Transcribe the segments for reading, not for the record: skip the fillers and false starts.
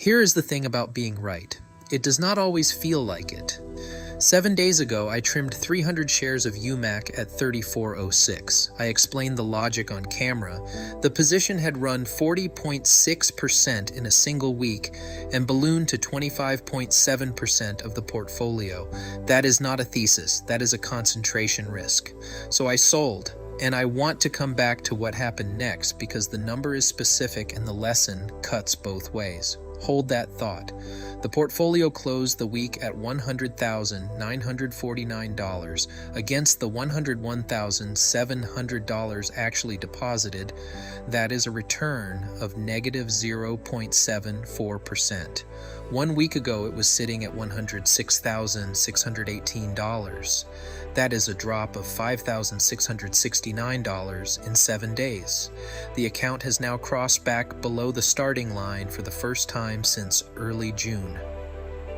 Here is the thing about being right. It does not always feel like it. 7 days ago, I trimmed 300 shares of UMAC at 34.06. I explained the logic on camera. The position had run 40.6% in a single week and ballooned to 25.7% of the portfolio. That is not a thesis, that is a concentration risk. So I sold. And I want to come back to what happened next because the number is specific and the lesson cuts both ways. Hold that thought. The portfolio closed the week at $100,949 against the $101,700 actually deposited. That is a return of negative 0.74%. 1 week ago, it was sitting at $106,618. That is a drop of $5,669 in 7 days. The account has now crossed back below the starting line for the first time since early June.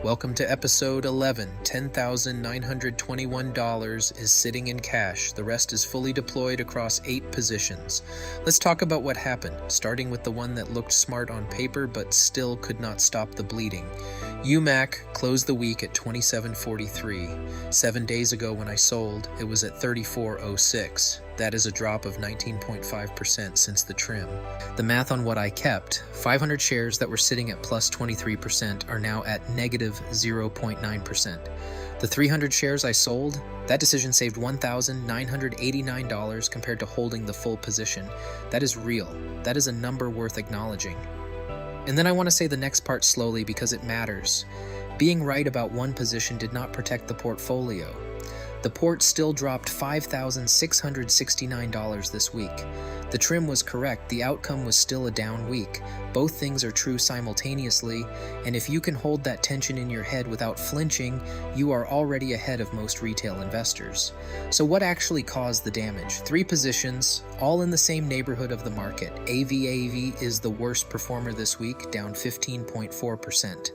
Welcome to episode 11. $10,921 is sitting in cash. The rest is fully deployed across 8 positions. Let's talk about what happened, starting with the one that looked smart on paper but still could not stop the bleeding. UMAC closed the week at $27.43. 7 days ago when I sold, it was at $34.06. That is a drop of 19.5% since the trim. The math on what I kept, 500 shares that were sitting at plus 23% are now at negative 0.9%. The 300 shares I sold, that decision saved $1,989 compared to holding the full position. That is real. That is a number worth acknowledging. And then I want to say the next part slowly because it matters. Being right about one position did not protect the portfolio. The port still dropped $5,669 this week. The trim was correct, the outcome was still a down week. Both things are true simultaneously, and if you can hold that tension in your head without flinching, you are already ahead of most retail investors. So what actually caused the damage? 3 positions, all in the same neighborhood of the market. AVAV is the worst performer this week, down 15.4%.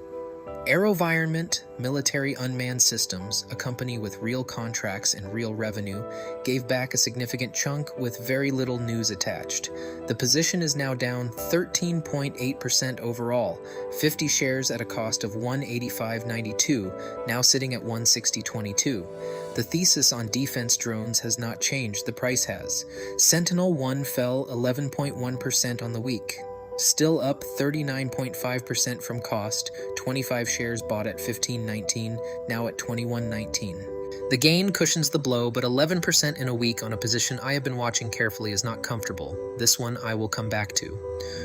AeroVironment Military Unmanned Systems, a company with real contracts and real revenue, gave back a significant chunk with very little news attached. The position is now down 13.8% overall, 50 shares at a cost of $185.92, now sitting at $160.22. The thesis on defense drones has not changed, the price has. SentinelOne fell 11.1% on the week. Still up 39.5% from cost, 25 shares bought at $15.19, now at $21.19. The gain cushions the blow, but 11% in a week on a position I have been watching carefully is not comfortable. This one I will come back to.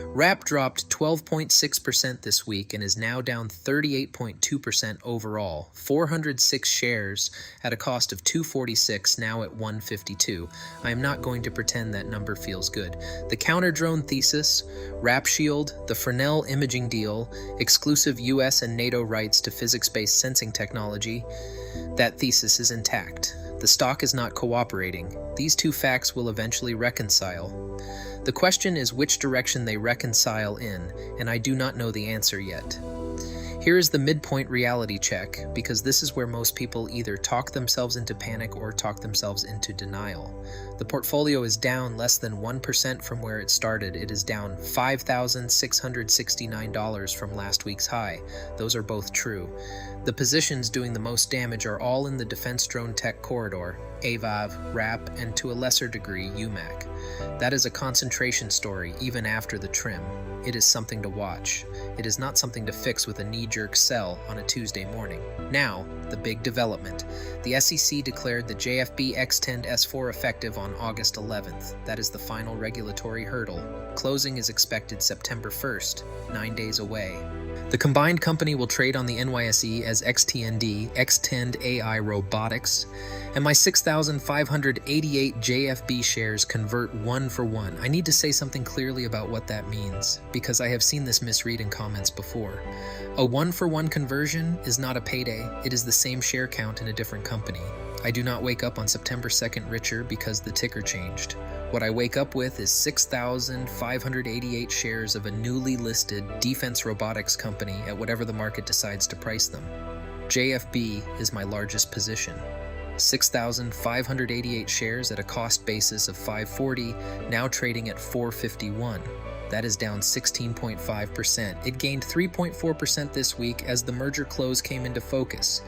RAP dropped 12.6% this week and is now down 38.2% overall. 406 shares at a cost of $246, now at $152. I am not going to pretend that number feels good. The counter-drone thesis, RAP Shield, the Fresnel imaging deal, exclusive US and NATO rights to physics-based sensing technology, that thesis is intact. The stock is not cooperating. These two facts will eventually reconcile. The question is which direction they reconcile in, and I do not know the answer yet. Here is the midpoint reality check, because this is where most people either talk themselves into panic or talk themselves into denial. The portfolio is down less than 1% from where it started. It is down $5,669 from last week's high. Those are both true. The positions doing the most damage are all in the defense drone tech corridor, AVAV, RAP, and to a lesser degree, UMAC. That is a concentration story even after the trim. It is something to watch. It is not something to fix with a knee-jerk sell on a Tuesday morning. Now, the big development. The SEC declared the JFB X10 S4 effective on August 11th. That is the final regulatory hurdle. Closing is expected September 1st, 9 days away. The combined company will trade on the NYSE as XTND, X10 AI Robotics, and my 6,588 JFB shares convert 1 for 1. I need to say something clearly about what that means, because I have seen this misread in comments before. A 1 for 1 conversion is not a payday, it is the same share count in a different company. I do not wake up on September 2nd richer because the ticker changed. What I wake up with is 6,588 shares of a newly listed defense robotics company at whatever the market decides to price them. JFB is my largest position. 6,588 shares at a cost basis of $540, now trading at $451. That is down 16.5%. It gained 3.4% this week as the merger close came into focus.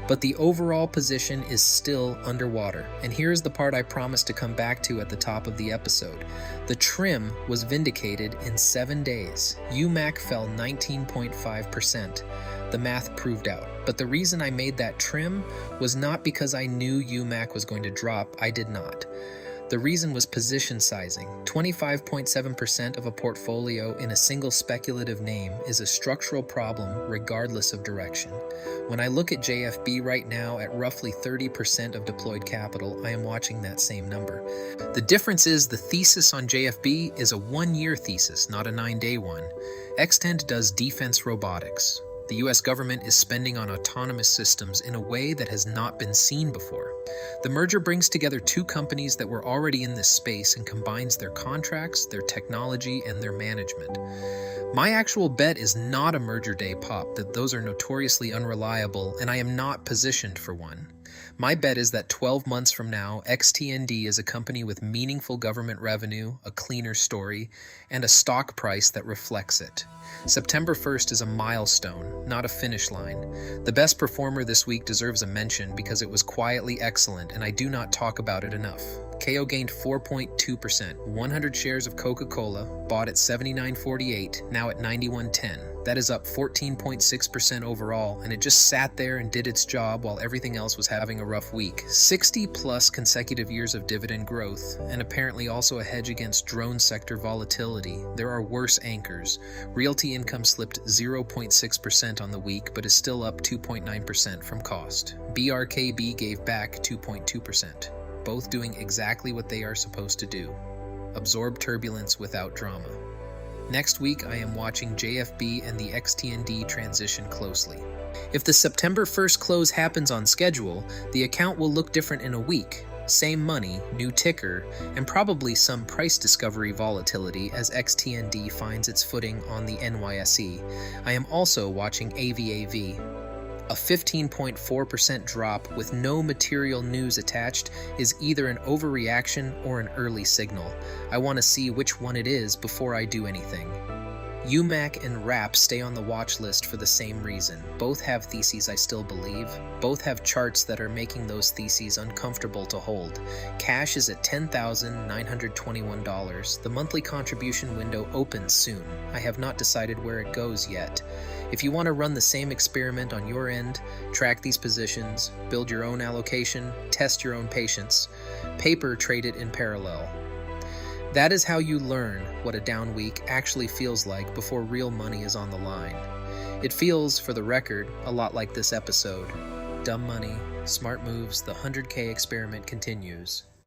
But the overall position is still underwater. And here's the part I promised to come back to at the top of the episode. The trim was vindicated in 7 days. UMAC fell 19.5%. The math proved out. But the reason I made that trim was not because I knew UMAC was going to drop. I did not. The reason was position sizing. 25.7% of a portfolio in a single speculative name is a structural problem regardless of direction. When I look at JFB right now at roughly 30% of deployed capital, I am watching that same number. The difference is the thesis on JFB is a 1-year thesis, not a 9-day one. Extend does defense robotics. The US government is spending on autonomous systems in a way that has not been seen before. The merger brings together two companies that were already in this space and combines their contracts, their technology, and their management. My actual bet is not a merger day pop, that those are notoriously unreliable, and I am not positioned for one. My bet is that 12 months from now, XTND is a company with meaningful government revenue, a cleaner story, and a stock price that reflects it. September 1st is a milestone, not a finish line. The best performer this week deserves a mention because it was quietly excellent, and I do not talk about it enough. KO gained 4.2%, 100 shares of Coca-Cola, bought at $79.48, now at $91.10. That is up 14.6% overall, and it just sat there and did its job while everything else was having a rough week. 60-plus consecutive years of dividend growth, and apparently also a hedge against drone sector volatility. There are worse anchors. Realty income slipped 0.6% on the week, but is still up 2.9% from cost. BRKB gave back 2.2%. Both doing exactly what they are supposed to do. Absorb turbulence without drama. Next week, I am watching JFB and the XTND transition closely. If the September 1st close happens on schedule, the account will look different in a week. Same money, new ticker, and probably some price discovery volatility as XTND finds its footing on the NYSE. I am also watching AVAV. A 15.4% drop with no material news attached is either an overreaction or an early signal. I want to see which one it is before I do anything. UMAC and RAP stay on the watch list for the same reason. Both have theses I still believe. Both have charts that are making those theses uncomfortable to hold. Cash is at $10,921. The monthly contribution window opens soon. I have not decided where it goes yet. If you want to run the same experiment on your end, track these positions, build your own allocation, test your own patience, paper trade it in parallel. That is how you learn what a down week actually feels like before real money is on the line. It feels, for the record, a lot like this episode. Dumb money, smart moves, the 100K experiment continues.